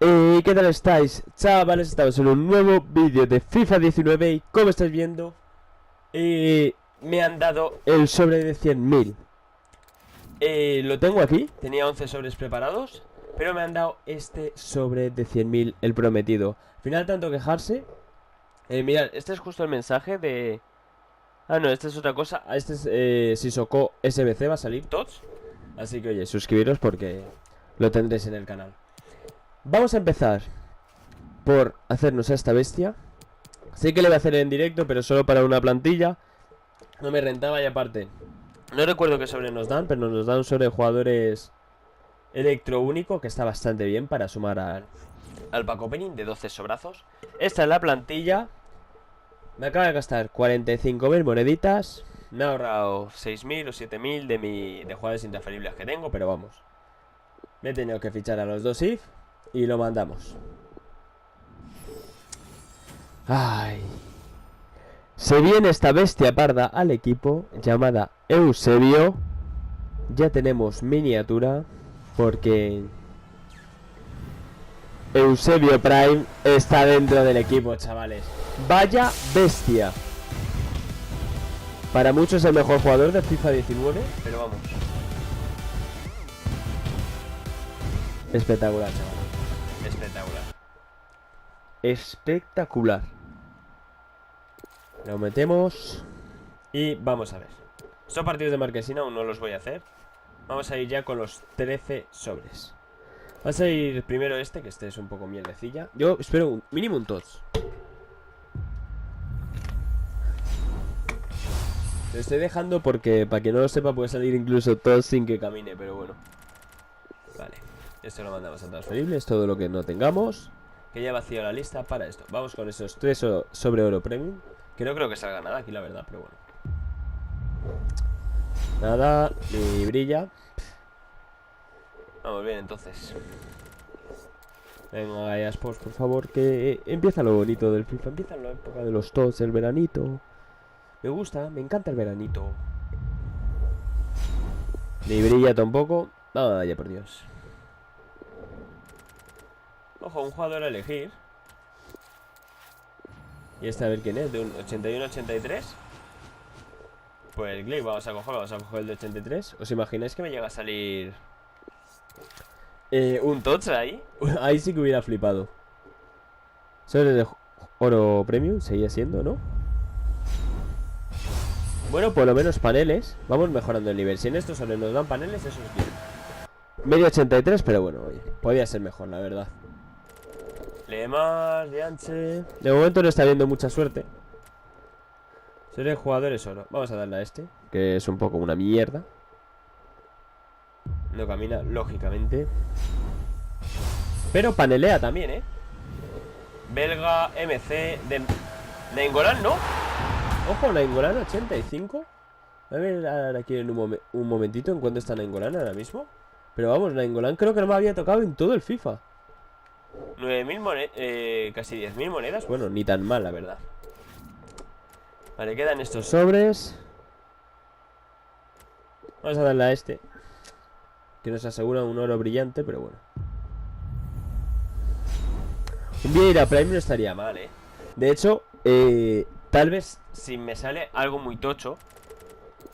¿Qué tal estáis, chavales? Estamos en un nuevo vídeo de FIFA 19 y como estáis viendo, me han dado el sobre de 100.000. Lo tengo aquí, tenía 11 sobres preparados, pero me han dado este sobre de 100.000, el prometido. Al final, tanto quejarse. Mirad, este es justo el mensaje de... Ah, no, esta es otra cosa. Este es Sissoko SBC, va a salir TOTS. Así que oye, suscribiros porque lo tendréis en el canal. Vamos a empezar por hacernos a esta bestia. Sé que le voy a hacer en directo, pero solo para una plantilla. No me rentaba y aparte no recuerdo qué sobre nos dan, pero nos dan un sobre de jugadores electro único, que está bastante bien para sumar al pack opening de 12 sobrazos. Esta es la plantilla. Me acaba de gastar 45.000 moneditas. Me ha ahorrado 6.000 o 7.000 de jugadores intransferibles que tengo, pero vamos. Me he tenido que fichar a los dos IF y lo mandamos. Ay. Se viene esta bestia parda al equipo llamada Eusebio. Ya tenemos miniatura porque Eusebio Prime está dentro del equipo, chavales. Vaya bestia. Para muchos es el mejor jugador de FIFA 19, pero vamos. Espectacular, chaval. Espectacular. Espectacular. Lo metemos y vamos a ver. Estos partidos de marquesina aún no los voy a hacer. Vamos a ir ya con los 13 sobres. Vamos a ir primero este, que este es un poco mierdecilla. Yo espero un mínimo un TOTS. Lo estoy dejando porque, para que no lo sepa, puede salir incluso TOTS sin que camine, pero bueno. Vale, esto lo mandamos a transferibles, todo lo que no tengamos. Que ya he vaciado la lista para esto. Vamos con esos 3 sobre oro premium. Que no creo que salga nada aquí, la verdad, pero bueno. Nada, ni brilla. Vamos bien, entonces. Venga, Gaia Sports, por favor, que empieza lo bonito del FIFA. Empieza la época de los TOTS, el veranito. Me gusta, me encanta el veranito. Ni brilla tampoco. Nada, ya por Dios. Ojo, un jugador a elegir. Y este a ver quién es, de un 81-83. Pues el Glick, vamos a coger el de 83. ¿Os imagináis que me llega a salir un TOTS ahí? Ahí sí que hubiera flipado. Sobre de oro premium, seguía siendo, ¿no? Bueno, por lo menos paneles. Vamos mejorando el nivel. Si en estos sobre nos dan paneles, eso es bien. Medio 83, pero bueno, oye, podía ser mejor, la verdad. Lemas, Dianche. De momento no está viendo mucha suerte. Sobre jugadores oro. Vamos a darle a este, que es un poco una mierda. No camina, lógicamente. Pero panelea también, ¿eh? Belga, MC, de Nainggolan, ¿no? Ojo, Nainggolan 85. A ver aquí en un momentito en cuánto está Nainggolan ahora mismo. Pero vamos, Nainggolan creo que no me había tocado en todo el FIFA. 9.000 monedas, casi 10.000 monedas. Bueno, ni tan mal, la verdad. Vale, quedan estos sobres. Vamos a darle a este, que nos asegura un oro brillante, pero bueno. Un Vieira Prime no estaría mal, ¿eh? De hecho, tal vez si me sale algo muy tocho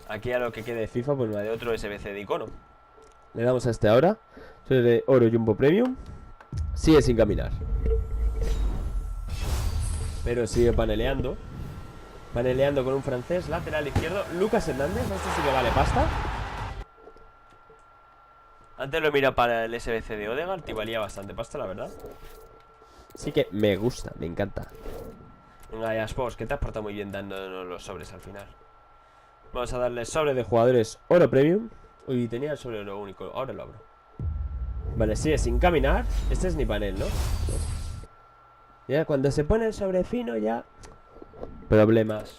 aquí a lo que quede de FIFA, pues me de otro SBC de icono. Le damos a este ahora. Soy de oro Jumbo Premium. Sigue sin caminar, pero sigue paneleando. Paneleando con un francés. Lateral izquierdo, Lucas Hernández. Esto sí que vale pasta. Antes lo mira para el SBC de Odegaard y valía bastante pasta, la verdad. Así que me gusta, me encanta. Venga, ya Sports, que te has portado muy bien dándonos los sobres al final. Vamos a darle sobre de jugadores oro premium. Uy, tenía el sobre oro único, ahora lo abro. Vale, sigue sin caminar. Este es ni panel, ¿no? Ya cuando se pone el sobre fino ya problemas.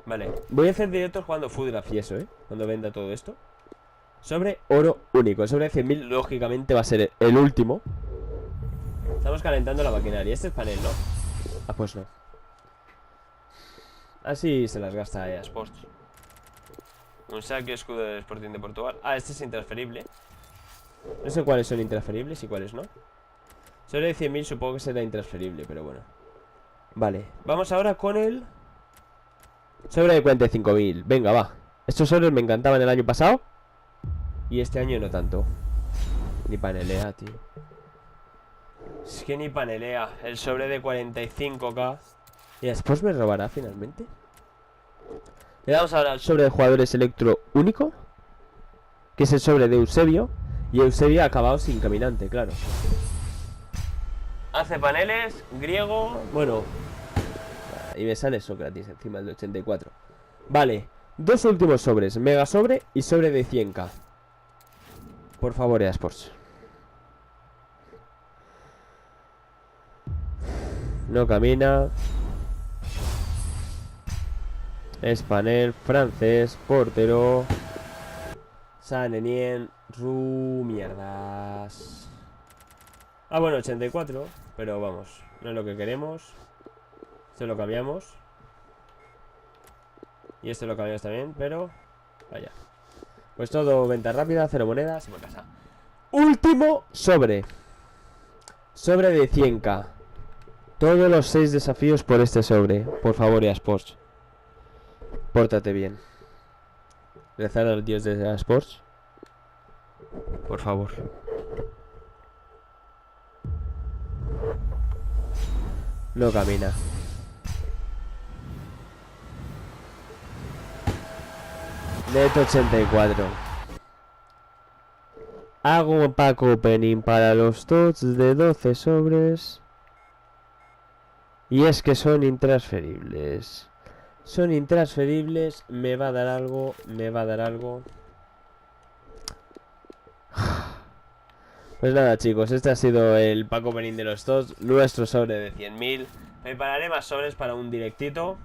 Vale, voy a hacer directos jugando Food Grafieso, cuando venda todo esto. Sobre oro único, sobre 100.000 lógicamente va a ser el último. Estamos calentando la maquinaria. Este es panel, ¿no? Ah, pues no. Así se las gasta Sports. Un saque escudo del Sporting de Portugal. Ah, este es intransferible. No sé cuáles son intransferibles y cuáles no. Sobre de 100.000 supongo que será intransferible, pero bueno. Vale, vamos ahora con el sobre de 45.000. Venga, va. Estos sobres me encantaban el año pasado y este año no tanto. Ni panelea, tío. Es que ni panelea. El sobre de 45k. Y después me robará finalmente. Le damos ahora al sobre de jugadores electro único, que es el sobre de Eusebio. Y Eusebio ha acabado sin caminante, claro. Hace paneles, griego. Bueno. Y me sale Sócrates encima del 84. Vale, dos últimos sobres, mega sobre y sobre de 100k. Por favor, eSports. No camina. Es panel, francés, portero. Sanenien, mierdas. Ah, bueno, 84. Pero vamos, no es lo que queremos. Esto lo cambiamos. Y esto lo cambiamos también, pero vaya. Pues todo, venta rápida, 0 monedas y por casa. Último sobre. Sobre de 100k. Todos los 6 desafíos por este sobre. Por favor, eSports. Pórtate bien. Rezar al dios de eSports. Por favor. No camina. Neto 84. Hago un pack opening para los tots de 12 sobres. Y es que son intransferibles. Son intransferibles. Me va a dar algo. Me va a dar algo. Pues nada, chicos, este ha sido el pack opening de los tots. Nuestro sobre de 100.000. Prepararé más sobres para un directito.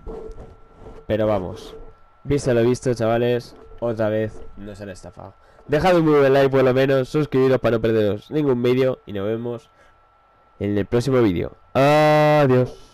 Pero vamos, visto lo visto, chavales. Otra vez nos han estafado. Dejad un muy buen like por lo menos. Suscribiros para no perderos ningún vídeo. Y nos vemos en el próximo vídeo. Adiós.